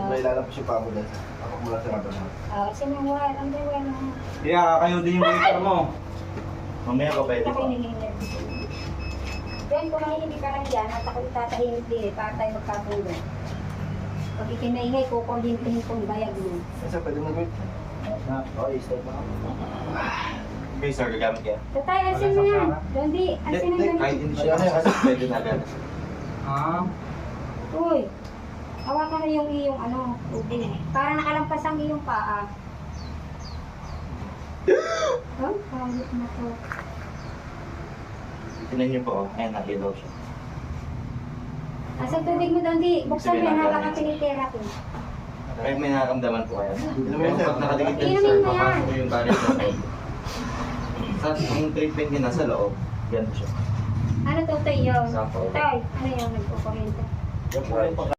May lalapos yung pamo dyan. Ako mula sa rubber na. Sinuwal. Ang gawin na. Kaya kayo din yung waiter mo. Mamaya pa pwede pa. Yan, kung mahilig ka lang dyan, at ako itatahimik din, para tayo magkatulog. Pag ikinaingay, kukulintihin kong bayag mo. Kasi pwede mag-wait. Okay, start na ako. Okay, sir, gagamit kaya. Tatay, asin mo yan. Dondi, asin na yan. Kahit hindi siya kasi pwede na agad. Uy, hawakan na yung iyong ano, tubig. Para nakalampas ang iyong paa. Oh, kahit na to. Tinan niyo po, oh. Ayan, nakilaw siya. Asa tubig mo, Dondi? Buksan mo yan, habang pinitherapy. Kahit may nakakamdaman po kayo. Inom yan, sir. Pag nakadikit din, Inumin sir, mo yan. papasok mo yung barrel sa loob. Sa ang treatment niya nasa loob, ganun siya. Ano to, Tay? Yun. Sample. Tay, ano yung nagkukurente? Yung